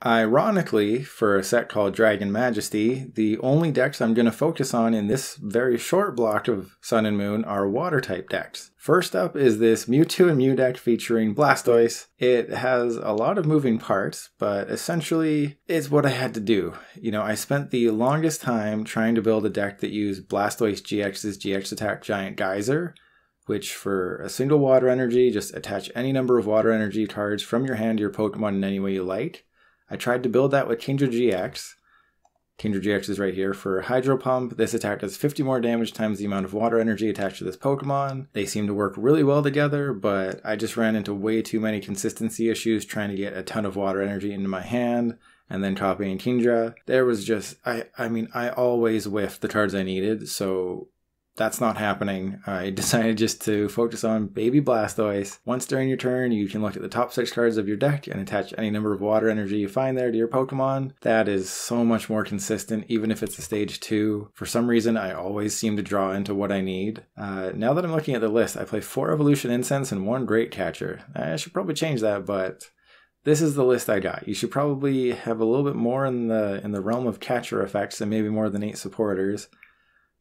Ironically, for a set called Dragon Majesty, the only decks I'm going to focus on in this very short block of Sun and Moon are water-type decks. First up is this Mewtwo and Mew deck featuring Blastoise. It has a lot of moving parts, but essentially it's what I had to do. You know, I spent the longest time trying to build a deck that used Blastoise-GX's GX Attack Giant Geyser, which for a single water energy, just attach any number of water energy cards from your hand to your Pokemon in any way you like. I tried to build that with Kingdra-GX. Kingdra-GX is right here for Hydro Pump. This attack does 50 more damage times the amount of water energy attached to this Pokemon. They seem to work really well together, but I just ran into way too many consistency issues trying to get a ton of water energy into my hand and then copying Kingdra. There was just, I mean, I always whiffed the cards I needed, so that's not happening. I decided just to focus on baby Blastoise. Once during your turn, you can look at the top 6 cards of your deck and attach any number of water energy you find there to your Pokemon. That is so much more consistent, even if it's a stage 2. For some reason, I always seem to draw into what I need. Now that I'm looking at the list, I play 4 Evolution Incense and 1 Great Catcher. I should probably change that, but this is the list I got. You should probably have a little bit more in the realm of catcher effects and maybe more than 8 supporters.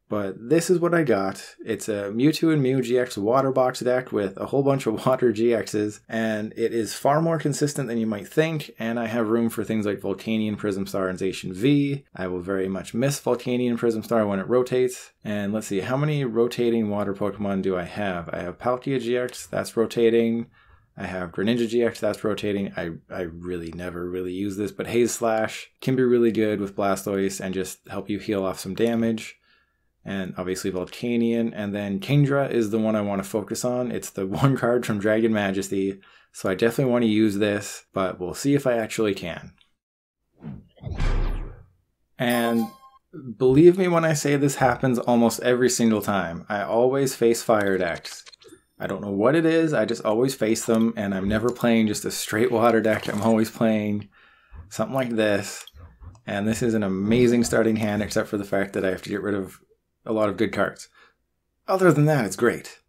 But this is what I got. It's a Mewtwo and Mew-GX water box deck with a whole bunch of water GXs, and it is far more consistent than you might think, and I have room for things like Volcanion, Prism Star, and Zacian V. I will very much miss Volcanion Prism Star when it rotates. And let's see, how many rotating water Pokemon do I have? I have Palkia-GX, that's rotating. I have Greninja-GX, that's rotating. I really never really use this, but Haze Slash can be really good with Blastoise and just help you heal off some damage. And obviously Volcanion, and then Kingdra is the one I want to focus on. It's the one card from Dragon Majesty, so I definitely want to use this, but we'll see if I actually can. And believe me when I say this happens almost every single time. I always face fire decks. I don't know what it is, I just always face them, and I'm never playing just a straight water deck. I'm always playing something like this, and this is an amazing starting hand, except for the fact that I have to get rid of a lot of good cards. Other than that, it's great.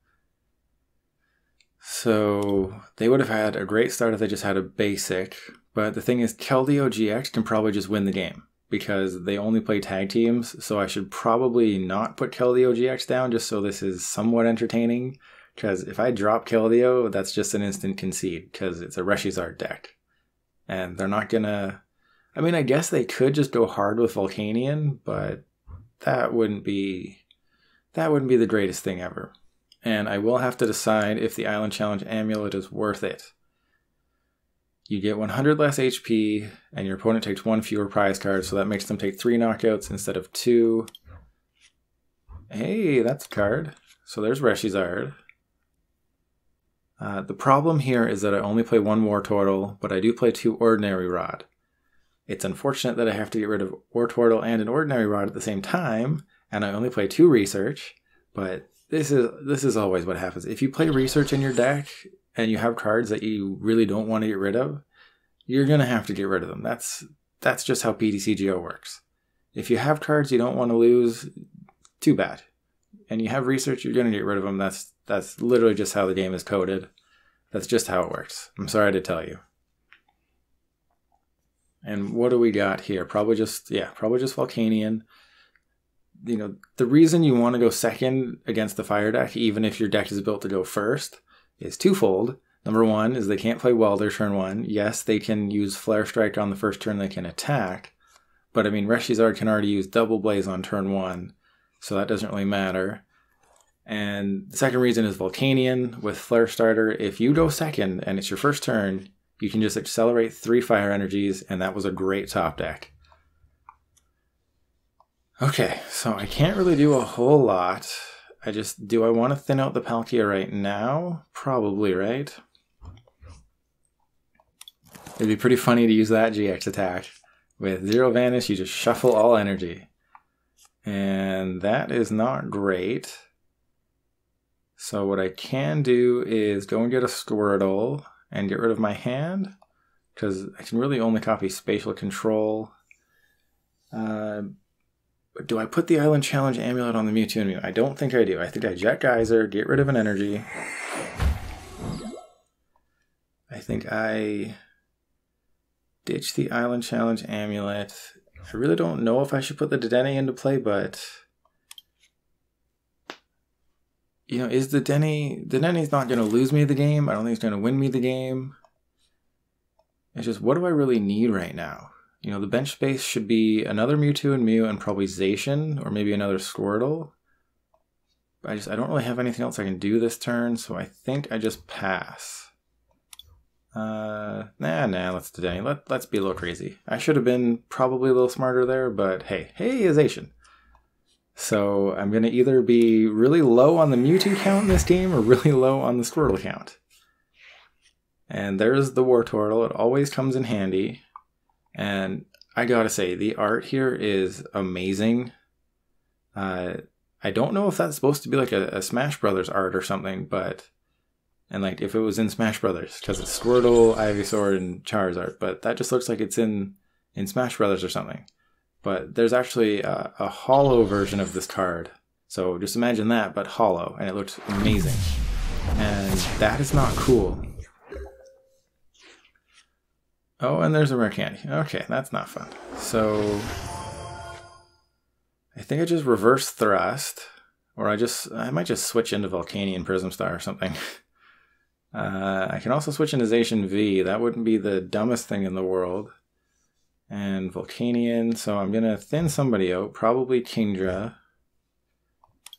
So they would have had a great start if they just had a basic, but the thing is Keldeo-GX can probably just win the game because they only play tag teams, so I should probably not put Keldeo-GX down just so this is somewhat entertaining, because if I drop Keldeo, that's just an instant concede because it's a Reshizard deck. And they're not gonna... I mean, I guess they could just go hard with Volcanion, but that wouldn't be the greatest thing ever. And I will have to decide if the Island Challenge Amulet is worth it. You get 100 less HP, and your opponent takes 1 fewer prize card, so that makes them take 3 knockouts instead of 2. Hey, that's a card. So there's Reshizard. The problem here is that I only play 1 Wartortle, but I do play 2 Ordinary Rod. It's unfortunate that I have to get rid of Wartortle and an Ordinary Rod at the same time, and I only play 2 Research, but this is always what happens. If you play Research in your deck, and you have cards that you really don't want to get rid of, you're going to have to get rid of them. That's just how PTCGO works. If you have cards you don't want to lose, too bad. And you have Research, you're going to get rid of them. That's literally just how the game is coded. That's just how it works. I'm sorry to tell you. And what do we got here? Probably just Volcanion. You know, the reason you want to go second against the fire deck, even if your deck is built to go first, is twofold. Number one is they can't play Welder turn 1. Yes, they can use Flare Strike on the first turn they can attack, but I mean, Reshizard can already use Double Blaze on turn 1, so that doesn't really matter. And the second reason is Volcanion with Flare Starter. If you go second and it's your first turn, you can just accelerate 3 fire energies, and that was a great top deck. Okay, so I can't really do a whole lot. Do I want to thin out the Palkia right now? Probably, right? It'd be pretty funny to use that GX attack. With 0 Vanish, you just shuffle all energy. And that is not great. So what I can do is go and get a Squirtle and get rid of my hand, because I can really only copy Spatial Control. Do I put the Island Challenge Amulet on the Mewtwo and Mew? I don't think I do. I think I Jet Geyser, get rid of an energy. I think I ditch the Island Challenge Amulet. I really don't know if I should put the Dedenne into play, but you know, is Dedenne's not going to lose me the game. I don't think it's going to win me the game. It's just, what do I really need right now? You know, the bench space should be another Mewtwo and Mew and probably Zacian, or maybe another Squirtle. I don't really have anything else I can do this turn, so I think I just pass. Nah, let's Dedenne. Let's be a little crazy. I should have been probably a little smarter there, but hey, Zacian. So I'm going to either be really low on the Mewtwo count in this game or really low on the Squirtle count. And there's the Wartortle. It always comes in handy. And I gotta say, the art here is amazing. I don't know if that's supposed to be like a Smash Brothers art or something, but... And like if it was in Smash Brothers, because it's Squirtle, Ivysaur, and Charizard, but that just looks like it's in Smash Brothers or something. But there's actually a hollow version of this card. So just imagine that, but hollow, and it looks amazing. And that is not cool. Oh, and there's a Rare Candy. Okay, that's not fun. So I think I just reverse thrust, or I might just switch into Volcanion Prism Star or something. I can also switch into Zacian V. That wouldn't be the dumbest thing in the world. And Volcanion, so I'm going to thin somebody out, probably Kingdra.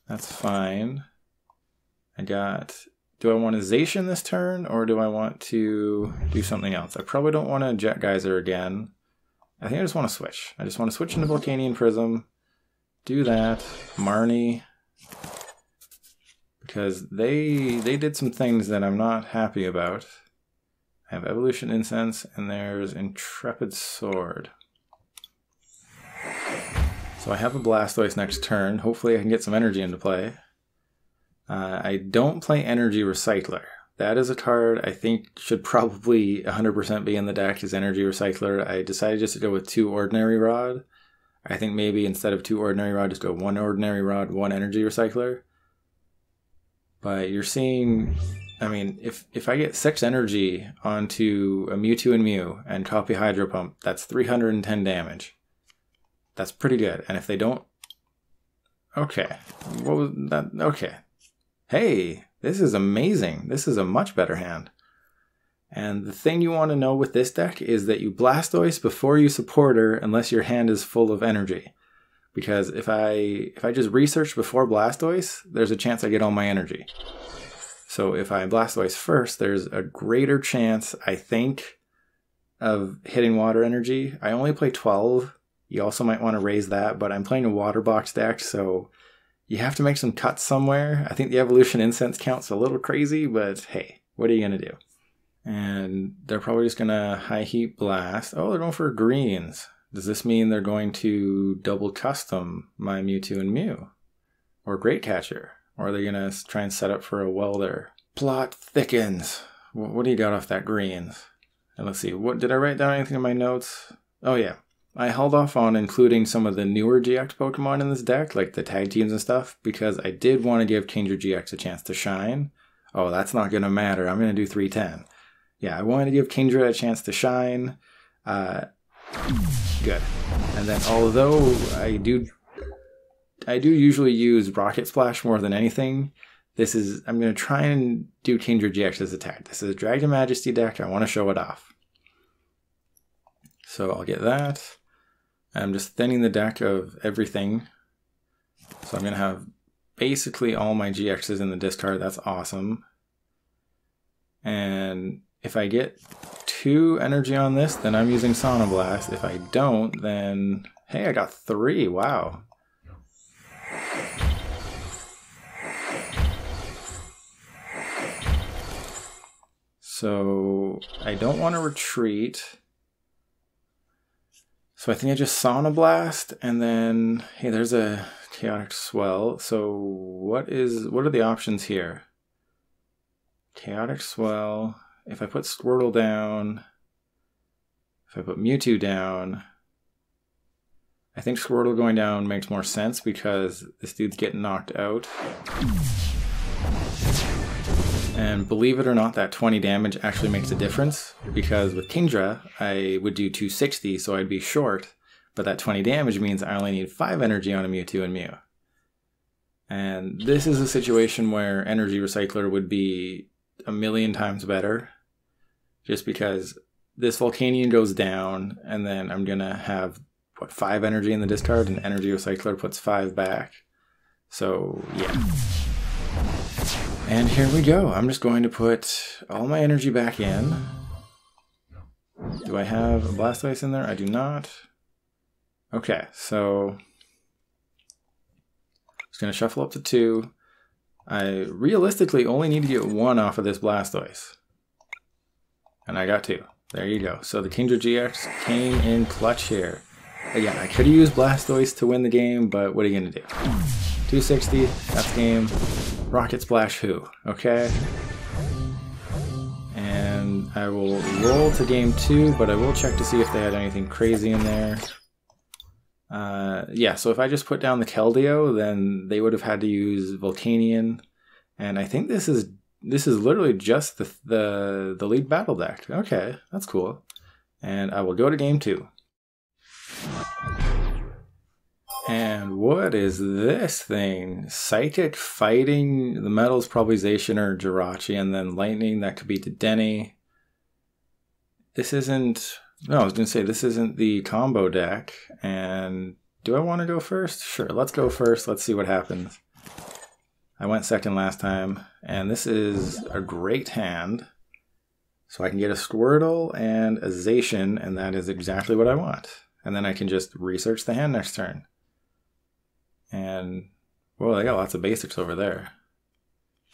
That's fine. Do I want to Zacian this turn, or do I want to do something else? I probably don't want to Jet Geyser again. I think I just want to switch. I just want to switch into Volcanion Prism, do that, Marnie, because they did some things that I'm not happy about. I have Evolution Incense, and there's Intrepid Sword. So I have a Blastoise next turn. Hopefully I can get some energy into play. I don't play Energy Recycler. That is a card I think should probably 100% be in the deck, is Energy Recycler. I decided just to go with 2 Ordinary Rod. I think maybe instead of 2 Ordinary Rod, just go 1 Ordinary Rod, 1 Energy Recycler. But you're seeing... I mean, if I get 6 energy onto a Mewtwo and Mew and copy Hydro Pump, that's 310 damage. That's pretty good. And if they don't... Okay. What was that? Okay. Hey, this is amazing. This is a much better hand. And the thing you want to know with this deck is that you Blastoise before you support her unless your hand is full of energy. Because if I just research before Blastoise, there's a chance I get all my energy. So if I Blastoise first, there's a greater chance, I think, of hitting water energy. I only play 12. You also might want to raise that, but I'm playing a water box deck, so you have to make some cuts somewhere. I think the Evolution Incense count's a little crazy, but hey, what are you going to do? And they're probably just going to High Heat Blast. Oh, they're going for greens. Does this mean they're going to double custom my Mewtwo and Mew? Or Great Catcher? Or are they going to try and set up for a welder? Plot thickens. What do you got off that greens? And let's see, what did I write down anything in my notes? Oh yeah, I held off on including some of the newer GX Pokemon in this deck, like the tag teams and stuff, because I did want to give Kingdra-GX a chance to shine. Oh, that's not going to matter. I'm going to do 310. Yeah, I wanted to give Kingdra a chance to shine. Good. And then although I do usually use Rocket Splash more than anything, I'm going to try and do Kingdra-GX as a tag. This is a Dragon Majesty deck. I want to show it off. So I'll get that. I'm just thinning the deck of everything. So I'm going to have basically all my GXs in the discard. That's awesome. And if I get 2 energy on this, then I'm using Sonoblast. If I don't, then... Hey, I got 3. Wow. So I don't want to retreat. So I think I just Sonoblast, and then, hey, there's a Chaotic Swell. So what are the options here? Chaotic Swell. If I put Squirtle down, if I put Mewtwo down, I think Squirtle going down makes more sense because this dude's getting knocked out. And believe it or not, that 20 damage actually makes a difference, because with Kingdra, I would do 260, so I'd be short, but that 20 damage means I only need 5 energy on a Mewtwo and Mew. And this is a situation where Energy Recycler would be a million times better, just because this Volcanion goes down, and then I'm going to have, what, 5 energy in the discard, and Energy Recycler puts 5 back. So, yeah. And here we go. I'm just going to put all my energy back in. Do I have a Blastoise in there? I do not. Okay, so just going to shuffle up to 2. I realistically only need to get 1 off of this Blastoise. And I got 2. There you go. So the Kingdra-GX came in clutch here. Again, I could have used Blastoise to win the game, but what are you going to do? 260, that's game. Rocket Splash who? Okay. And I will roll to game 2, but I will check to see if they had anything crazy in there. Yeah, so if I just put down the Keldeo, then they would have had to use Volcanion. And I think this is literally just the lead battle deck. Okay, that's cool. And I will go to game 2. And what is this thing? Psychic fighting. The metal's probably Zacian or Jirachi, and then lightning, that could be Dedenne. This isn't... No, I was going to say, this isn't the combo deck. And do I want to go first? Sure, let's go first. Let's see what happens. I went second last time, and this is a great hand. So I can get a Squirtle and a Zacian, and that is exactly what I want. And then I can just research the hand next turn. And, well, they got lots of basics over there.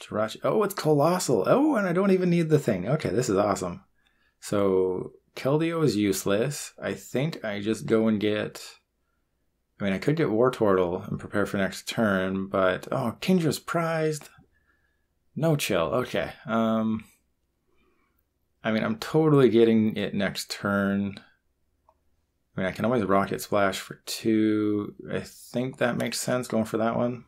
Jirachi. Oh, it's Colossal. Oh, and I don't even need the thing. Okay, this is awesome. So, Keldeo is useless. I think I just go and get... I mean, I could get Wartortle and prepare for next turn, but... Oh, Kindra's prized. No chill. Okay. I mean, I'm totally getting it next turn. I mean, I can always Rocket Splash for 2. I think that makes sense, going for that one.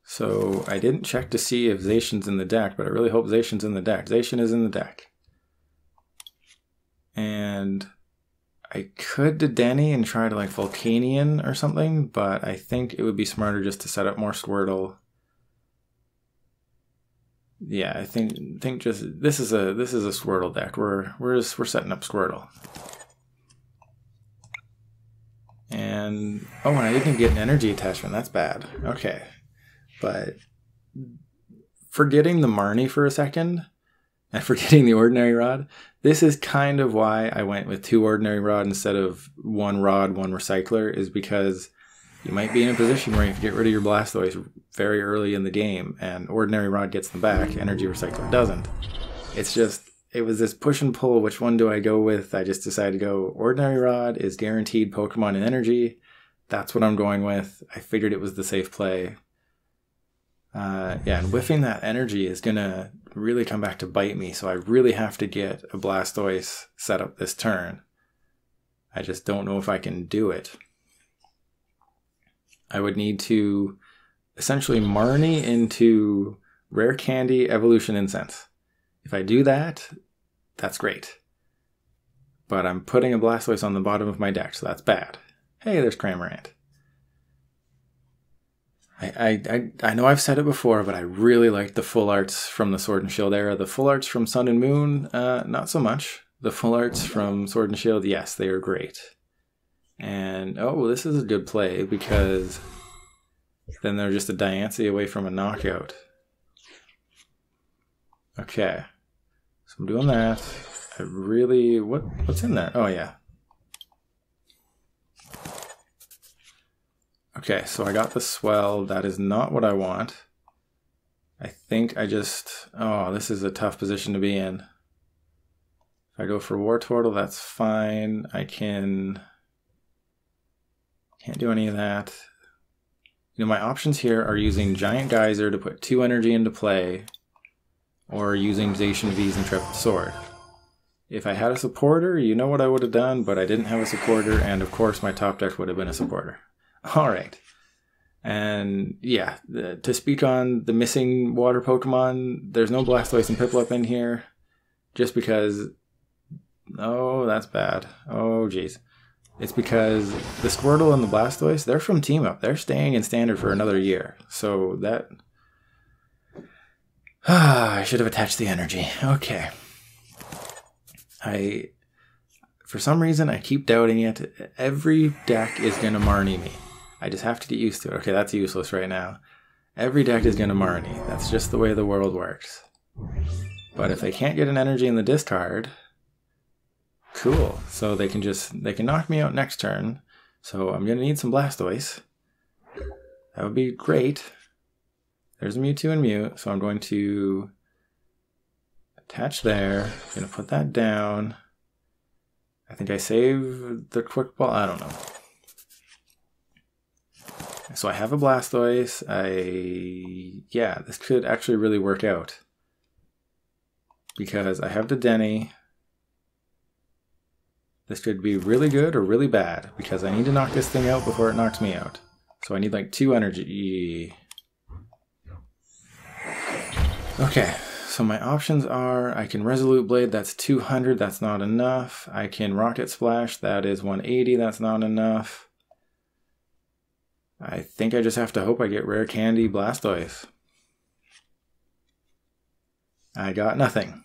So I didn't check to see if Zacian's in the deck, but I really hope Zacian's in the deck. Zacian is in the deck. And I could Dedenne and try to like Volcanion or something, but I think it would be smarter just to set up more Squirtle. Yeah, I think just this is a Squirtle deck. We're setting up Squirtle. And oh, and I didn't get an energy attachment. That's bad. Okay, but forgetting the Marnie for a second, and forgetting the Ordinary Rod, this is kind of why I went with 2 Ordinary Rod instead of 1 Rod, 1 Recycler, is because you might be in a position where you can get rid of your Blastoise very early in the game, and Ordinary Rod gets them back, Energy Recycler doesn't. It's just, it was this push and pull, which one do I go with? I just decided to go, Ordinary Rod is guaranteed Pokemon and energy. That's what I'm going with. I figured it was the safe play. Yeah, and whiffing that energy is going to really come back to bite me, so I really have to get a Blastoise set up this turn. I just don't know if I can do it. I would need to essentially Marnie into Rare Candy Evolution Incense. If I do that, that's great. But I'm putting a Blastoise on the bottom of my deck, so that's bad. Hey, there's Cramorant. I know I've said it before, but I really liked the full arts from the Sword and Shield era. The full arts from Sun and Moon, not so much. The full arts from Sword and Shield, yes, they are great. And, oh, this is a good play, because then they're just a Diancie away from a knockout. Okay. So I'm doing that. I really... What's in there? Oh, yeah. Okay, so I got the Swell. That is not what I want. I think I just... Oh, this is a tough position to be in. If I go for Wartortle, that's fine. I can't do any of that. You know, my options here are using Giant Geyser to put 2 energy into play, or using Zacian V's Intrepid Sword. If I had a supporter, you know what I would have done, but I didn't have a supporter, and of course my top deck would have been a supporter. Alright. And yeah, to speak on the missing water Pokemon, there's no Blastoise and Piplup in here. Just because... Oh, that's bad. Oh, geez. It's because the Squirtle and the Blastoise, they're from Team Up. They're staying in Standard for another year. So that... I should have attached the energy. Okay. For some reason, I keep doubting it. Every deck is going to Marnie me. I just have to get used to it. Okay, that's useless right now. Every deck is going to Marnie. That's just the way the world works. But if they can't get an energy in the discard... Cool. So they can knock me out next turn. So I'm going to need some Blastoise. That would be great. There's a Mewtwo and Mew. So I'm going to attach there. I'm going to put that down. I think I save the quick ball. I don't know. So I have a Blastoise. Yeah, this could actually really work out. Because I have Dedenne. This could be really good or really bad, because I need to knock this thing out before it knocks me out. So I need like 2 energy. Okay, so my options are, I can Resolute Blade, that's 200, that's not enough. I can Rocket Splash, that is 180, that's not enough. I think I just have to hope I get Rare Candy Blastoise. I got nothing.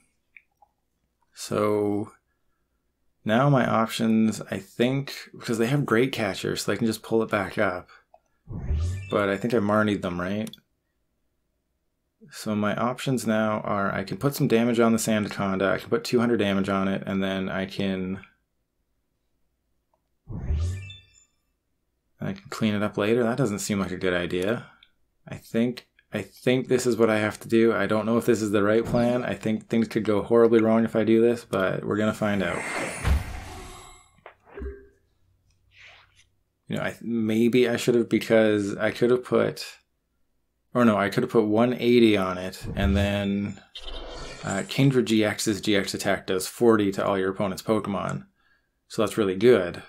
So... Now my options, I think, because they have Great Catcher, so they can just pull it back up. But I think I Marnied them, right? So my options now are, I can put some damage on the Sandaconda, I can put 200 damage on it, and then I can clean it up later. That doesn't seem like a good idea. I think this is what I have to do. I don't know if this is the right plan. I think things could go horribly wrong if I do this, but we're going to find out. You know, maybe I should have, because I could have put... Or no, I could have put 180 on it, and then Kingdra-GX's GX attack does 40 to all your opponent's Pokemon. So that's really good.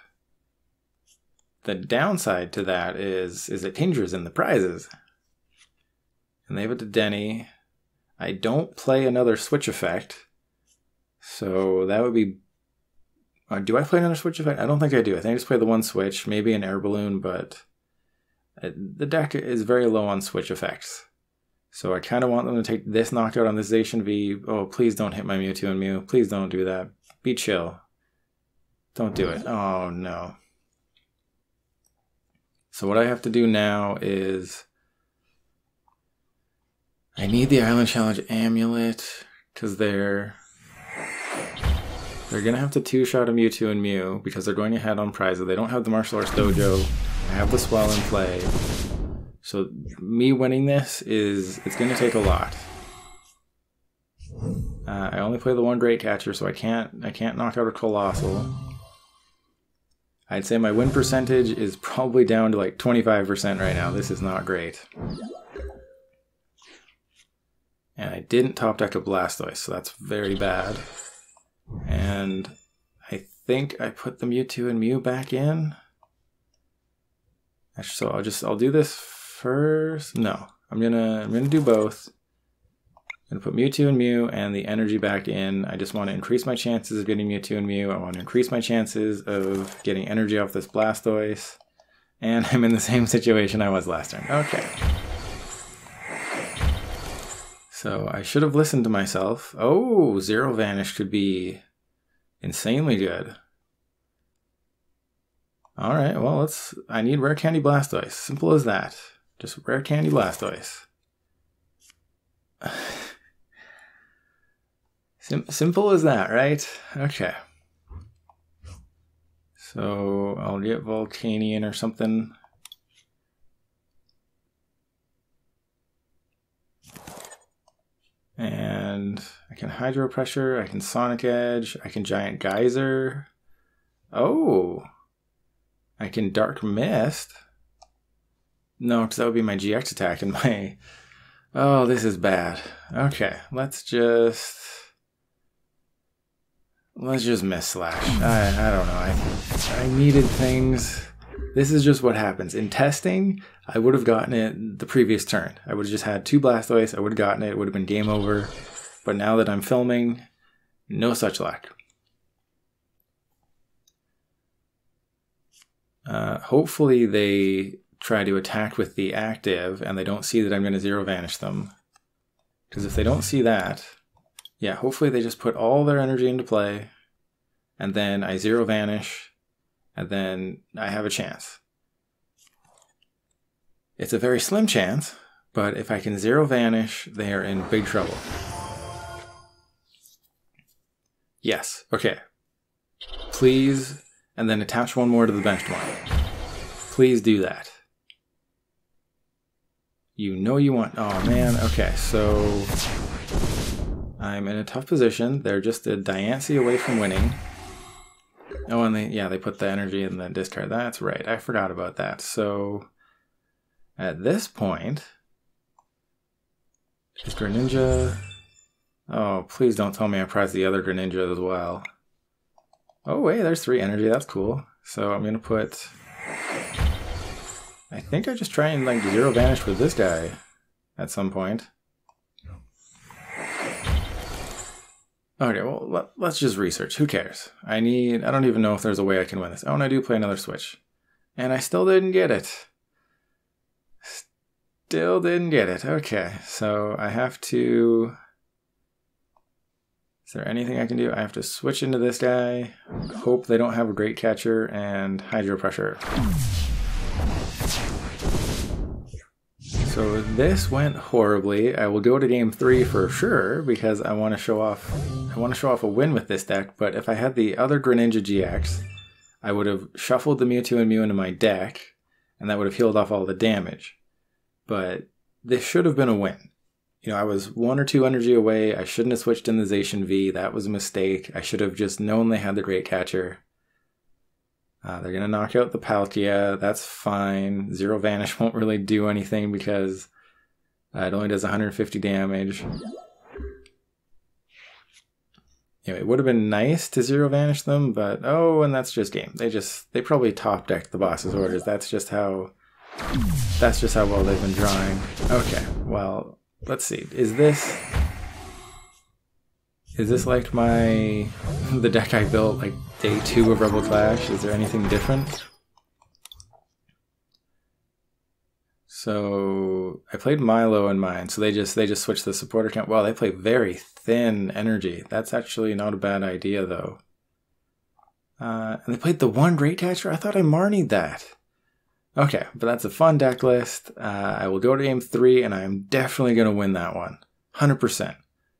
The downside to that is that Kingdra's in the prizes. And they have a Dedenne. I don't play another Switch effect. So that would be... do I play another Switch effect? I don't think I do. I think I just play the one Switch, maybe an Air Balloon, but the deck is very low on Switch effects. So I kind of want them to take this knockout on this Zacian V. Oh, please don't hit my Mewtwo and Mew. Please don't do that. Be chill. Don't do it. Oh, no. So what I have to do now is... I need the Island Challenge Amulet, because they're going to have to two-shot a Mewtwo and Mew, because they're going ahead on prizes. They don't have the Martial Arts Dojo. I have the Swell in play. So me winning this it's going to take a lot. I only play the one Great Catcher, so I can't knock out a Colossal. I'd say my win percentage is probably down to like 25% right now. This is not great. And I didn't top deck a Blastoise, so that's very bad. And I think I put the Mewtwo and Mew back in. Actually, so I'll do this first. No, I'm gonna do both. I'm gonna put Mewtwo and Mew and the energy back in. I just want to increase my chances of getting Mewtwo and Mew. I want to increase my chances of getting energy off this Blastoise. And I'm in the same situation I was last turn. Okay. So I should have listened to myself. Oh, Zero Vanish could be insanely good. Alright, well, I need Rare Candy Blastoise. Simple as that. Just Rare Candy Blastoise. Simple as that, right? Okay. So I'll get Volcanion or something. And I can Hydro Pressure, I can Sonic Edge, I can Giant Geyser. Oh! I can Dark Mist. No, because that would be my GX attack and my... Oh, this is bad. Okay, let's just Miss Slash. I don't know. I needed things. This is just what happens. In testing, I would have gotten it the previous turn. I would have just had 2 Blastoise, I would have gotten it, it would have been game over. But now that I'm filming, no such luck. Hopefully they try to attack with the active and they don't see that I'm going to zero vanish them. Because if they don't see that, yeah, hopefully they just put all their energy into play and then I zero vanish and then I have a chance. It's a very slim chance, but if I can zero vanish, they are in big trouble. Yes, okay. Please, and then attach one more to the benchmark. Please do that. You know you want, oh man, okay, so I'm in a tough position. They're just a Diancie away from winning. Oh, and they put the energy in the discard. That's right, I forgot about that. So at this point, is Greninja... Oh, please don't tell me I prize the other Greninja as well. Oh wait, there's 3 energy, that's cool. So I'm gonna put... I think I just try and like zero vanish with this guy at some point. Okay, well, let's just research. Who cares? I don't even know if there's a way I can win this. Oh, and I do play another Switch. And I still didn't get it. Still didn't get it. Okay, so I have to... Is there anything I can do? I have to switch into this guy, hope they don't have a Great Catcher, and Hydro Pressure. So this went horribly. I will go to game 3 for sure because I want to show off a win with this deck, but if I had the other Greninja-GX, I would have shuffled the Mewtwo and Mew into my deck, and that would have healed off all the damage. But this should have been a win. You know, I was 1 or 2 energy away. I shouldn't have switched in the Zacian V. That was a mistake. I should have just known they had the Great Catcher. They're going to knock out the Palkia. That's fine. Zero Vanish won't really do anything because it only does 150 damage. Anyway, it would have been nice to zero vanish them, but oh, and that's just game. They probably top decked the boss's orders. That's just how well they've been drawing. Okay, well, let's see. Is this like the deck I built like day 2 of Rebel Clash? Is there anything different? So I played Milo in mine, so they just switched the supporter count. Wow, they play very thin energy. That's actually not a bad idea though. And they played the 1 Great Catcher. I thought I Marnied that. Okay, but that's a fun deck list. I will go to game 3, and I am definitely going to win that one. 100%.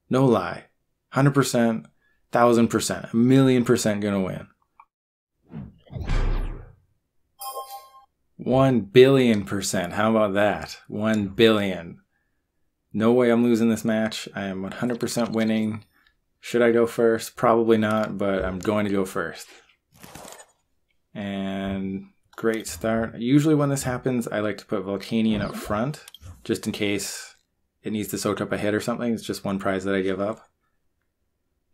No lie. 100%, 1000%, 1,000,000% going to win. 1,000,000,000%. How about that? 1 billion. No way I'm losing this match. I am 100% winning. Should I go first? Probably not, but I'm going to go first. And great start. Usually when this happens, I like to put Volcanion up front, just in case it needs to soak up a hit or something. It's just 1 prize that I give up.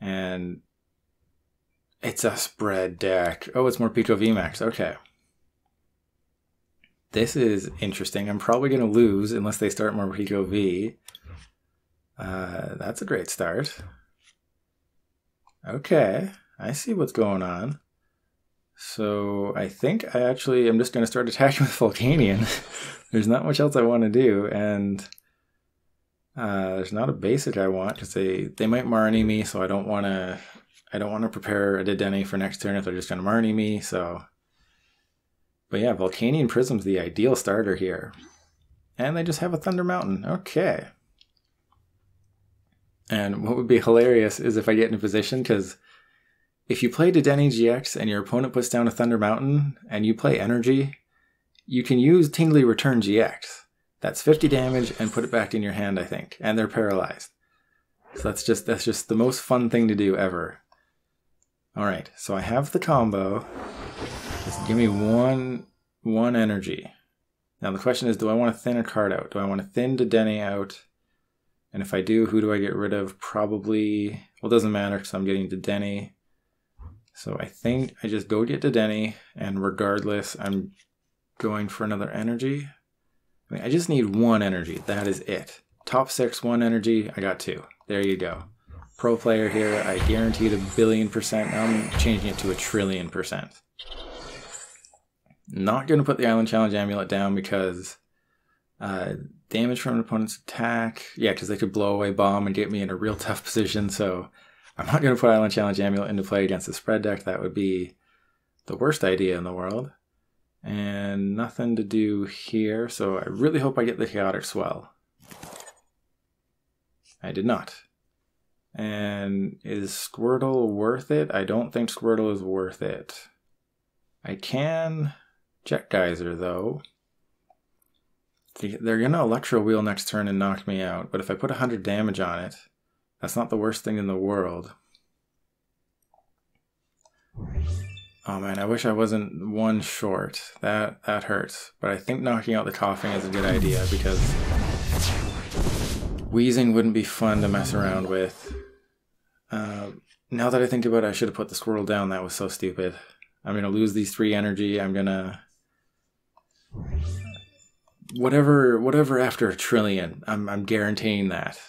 And it's a spread deck. Oh, it's more Pico VMAX. Okay. This is interesting. I'm probably going to lose unless they start more Pico V. That's a great start. Okay. I see what's going on. So I think I actually am just going to start attacking with Volcanion. There's not much else I want to do. And there's not a basic I want because they might Marnie me, so I don't want to prepare a Dedenne for next turn if they're just going to Marnie me. So, but yeah, Volcanion Prism's the ideal starter here, and they just have a Thunder Mountain. Okay. And what would be hilarious is if I get in a position, because if you play Dedenne-GX and your opponent puts down a Thunder Mountain and you play Energy, you can use Tingly Return GX. That's 50 damage and put it back in your hand, I think. And they're paralyzed. So that's just the most fun thing to do ever. Alright, so I have the combo. Just give me one energy. Now the question is, do I want to thin a card out? Do I want to thin Dedenne out? And if I do, who do I get rid of? Probably... Well, it doesn't matter because I'm getting Dedenne. So I think I just go get Dedenne, and regardless, I'm going for another energy. I mean, I just need one energy. That is it. Top 6, 1 energy. I got 2. There you go. Pro player here. I guaranteed 1,000,000,000%. Now I'm changing it to 1,000,000,000,000%. Not going to put the Island Challenge Amulet down because damage from an opponent's attack. Yeah, because they could blow away bomb and get me in a real tough position. So I'm not going to put Island Challenge Amulet into play against the spread deck. That would be the worst idea in the world. And nothing to do here. So I really hope I get the Chaotic Swell. I did not. And is Squirtle worth it? I don't think Squirtle is worth it. I can Jet Geyser though. They're going to Electro Wheel next turn and knock me out, but if I put 100 damage on it, that's not the worst thing in the world. Oh man, I wish I wasn't 1 short. That hurts. But I think knocking out the coughing is a good idea because wheezing wouldn't be fun to mess around with. Now that I think about it, I should have put the Squirtle down. That was so stupid. I'm going to lose these 3 energy. I'm going to... Whatever after 1,000,000,000, I'm guaranteeing that.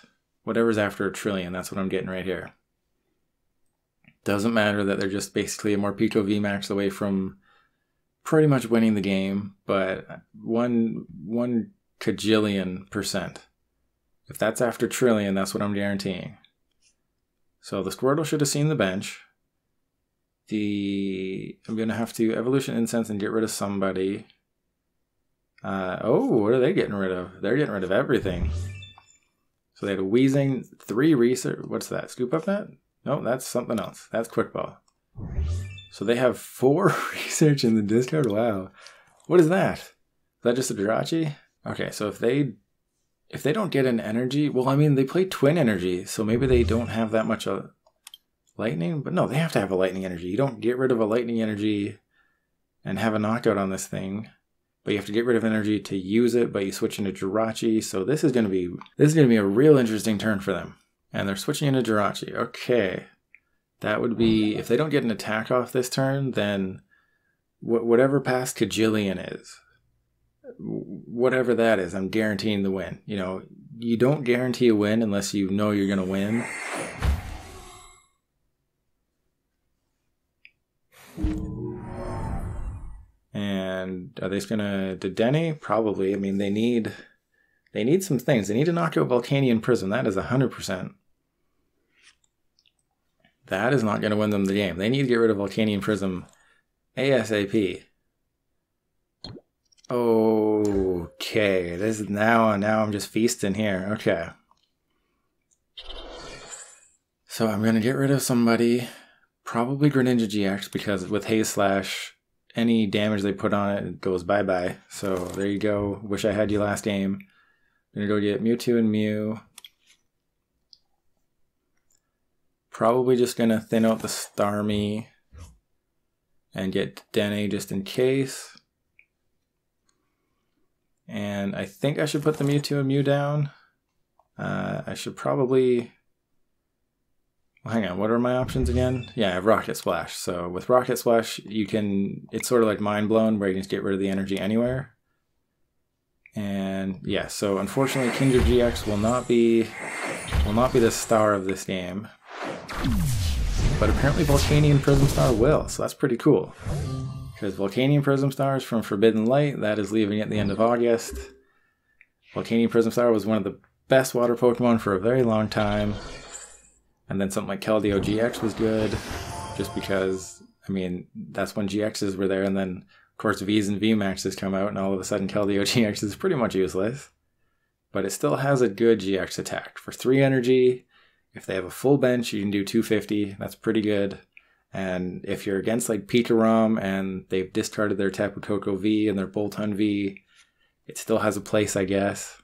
Whatever's after 1,000,000,000, that's what I'm getting right here. Doesn't matter that they're just basically a Morpeko VMAX away from pretty much winning the game, but 1 kajillion%. If that's after 1,000,000,000, that's what I'm guaranteeing. So the Squirtle should have seen the bench. I'm going to have to Evolution Incense and get rid of somebody. Oh, what are they getting rid of? They're getting rid of everything. So they had a Wheezing, 3 Research. What's that? Scoop Up Net? No, that's something else. That's Quick Ball. So they have 4 Research in the discard? Wow. What is that? Is that just a Jirachi? Okay, so if they don't get an energy, well, I mean, they play Twin Energy, so maybe they don't have that much Lightning? But no, they have to have a Lightning Energy. You don't get rid of a Lightning Energy and have a knockout on this thing. But you have to get rid of energy to use it, but you switch into Jirachi. So this is going to be a real interesting turn for them. And they're switching into Jirachi. Okay. That would be, if they don't get an attack off this turn, then whatever past Kajillion is, whatever that is, I'm guaranteeing the win. You know, you don't guarantee a win unless you know you're going to win. And are they just gonna Dedenne? Probably. I mean, they need some things. They need to knock out Volcanion Prism. That is 100%. That is not gonna win them the game. They need to get rid of Volcanion Prism ASAP. Okay, this is now I'm just feasting here. Okay. So I'm gonna get rid of somebody, probably Greninja-GX, because with Haze Slash, any damage they put on it goes bye-bye. So there you go. Wish I had you last game. I'm going to go get Mewtwo and Mew. Probably just going to thin out the Starmie and get Dedenne just in case. And I think I should put the Mewtwo and Mew down. I should probably... Well, hang on, what are my options again? Yeah, I have Rocket Splash. So with Rocket Splash, it's sort of like Mind Blown, where you can just get rid of the energy anywhere. And yeah, so unfortunately, Kingdra-GX will not be the star of this game. But apparently Volcanion Prism Star will, so that's pretty cool. Because Volcanion Prism Star is from Forbidden Light, that is leaving at the end of August. Volcanion Prism Star was one of the best water Pokemon for a very long time. And then something like Keldeo-GX was good, just because, I mean, that's when GXs were there, and then, of course, Vs and VMAXs come out, and all of a sudden Keldeo-GX is pretty much useless. But it still has a good GX attack. For 3 energy, if they have a full bench, you can do 250, that's pretty good. And if you're against, like, Pikarom, and they've discarded their Tapu Koko V and their Boltund V, it still has a place, I guess.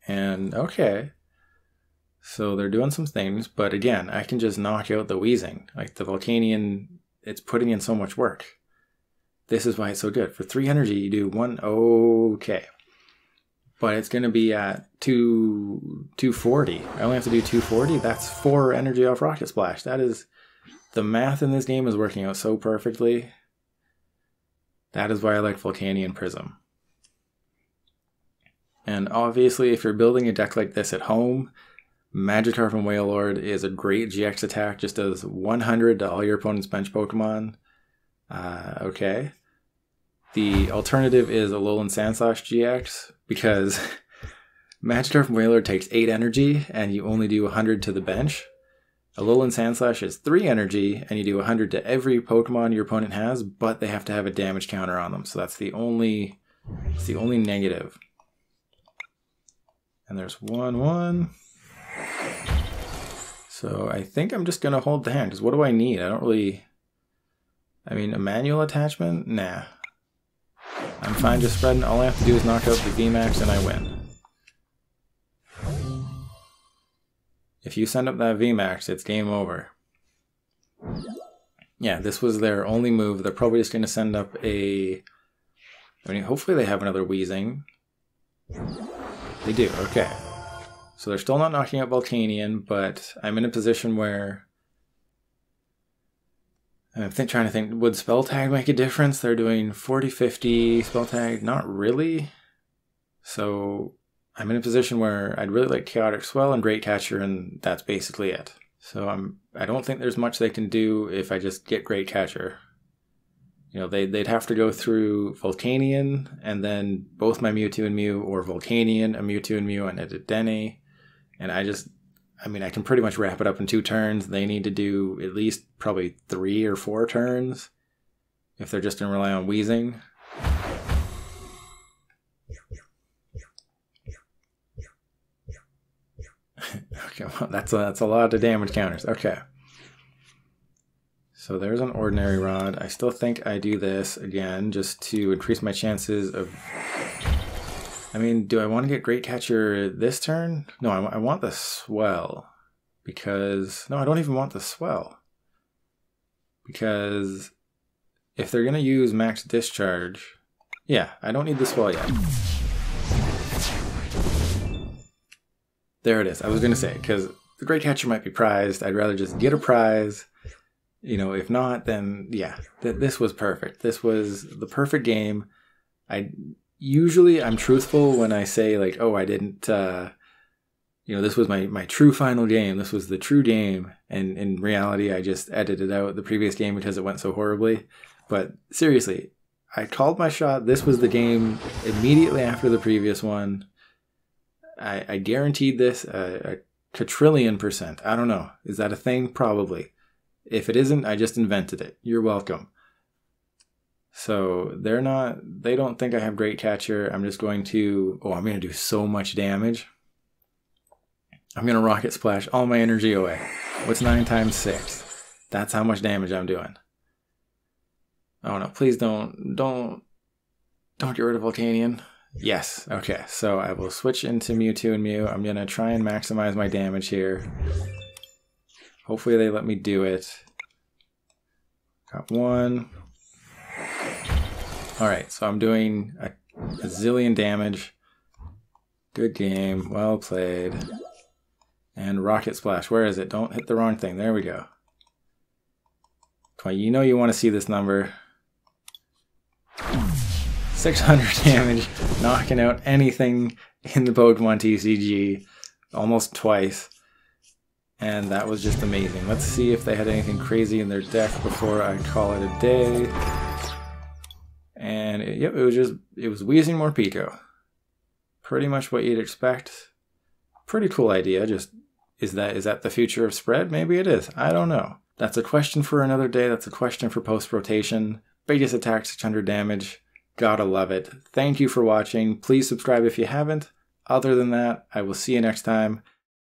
And, okay. So they're doing some things, but again, I can just knock out the Wheezing. Like the Volcanion, it's putting in so much work. This is why it's so good. For 3 energy, you do 1, okay. But it's going to be at 240. I only have to do 240? That's 4 energy off Rocket Splash. That is, the math in this game is working out so perfectly. That is why I like Volcanion Prism. And obviously, if you're building a deck like this at home, Magikarp and Wailord is a great GX attack, just does 100 to all your opponent's bench Pokemon. Okay. The alternative is Alolan Sandslash GX, because Magikarp and Wailord takes 8 energy, and you only do 100 to the bench. Alolan Sandslash is 3 energy, and you do 100 to every Pokemon your opponent has, but they have to have a damage counter on them, so that's the only negative. And there's 1/1. So I think I'm just going to hold the hand, because what do I need? I don't really... I mean, a manual attachment? Nah. I'm fine just spreading. All I have to do is knock out the VMAX and I win. If you send up that VMAX, it's game over. Yeah, this was their only move. They're probably just going to send up a... I mean, hopefully they have another Weezing. They do, okay. So they're still not knocking out Volcanion, but I'm in a position where... I'm trying to think, would Spell Tag make a difference? They're doing 40-50 Spell Tag, not really. So I'm in a position where I'd really like Chaotic Swell and Great Catcher, and that's basically it. So I don't think there's much they can do if I just get Great Catcher. You know, they'd have to go through Volcanion, and then both my Mewtwo and Mew, or Volcanion, a Mewtwo and Mew, and a Dedenne. And I mean, I can pretty much wrap it up in 2 turns. They need to do at least probably 3 or 4 turns if they're just going to rely on Weezing. Okay, well, that's a lot of damage counters. Okay. So there's an Ordinary Rod. I still think I do this again just to increase my chances of... I mean, do I want to get Great Catcher this turn? No, I want the Swell. Because... No, I don't even want the Swell. Because if they're going to use Max Discharge... Yeah, I don't need the Swell yet. There it is. I was going to say, because the Great Catcher might be prized. I'd rather just get a prize. You know, if not, then yeah, this was perfect. This was the perfect game. Usually I'm truthful when I say like, oh, I didn't, you know, this was my true final game. This was the true game. And in reality, I just edited out the previous game because it went so horribly. But seriously, I called my shot. This was the game immediately after the previous one. I guaranteed this a quadrillion %. I don't know. Is that a thing? Probably. If it isn't, I just invented it. You're welcome. So they don't think I have Great Catcher. I'm just going to, I'm going to do so much damage. I'm going to Rocket Splash all my energy away. What's 9 times 6? That's how much damage I'm doing. Oh no, please don't get rid of Volcanion. Yes, okay, so I will switch into Mewtwo and Mew. I'm going to try and maximize my damage here. Hopefully they let me do it. Got 1. Alright, so I'm doing a zillion damage. Good game, well played. And Rocket Splash, where is it? Don't hit the wrong thing, there we go. You know you want to see this number. 600 damage, knocking out anything in the Pokemon TCG almost twice. And that was just amazing. Let's see if they had anything crazy in their deck before I call it a day. And yep, it was Weezing Morpeko. Pretty much what you'd expect. Pretty cool idea. Just is that the future of spread? Maybe it is. I don't know. That's a question for another day. That's a question for post-rotation. Biggest attack, 600 damage. Gotta love it. Thank you for watching. Please subscribe if you haven't. Other than that, I will see you next time.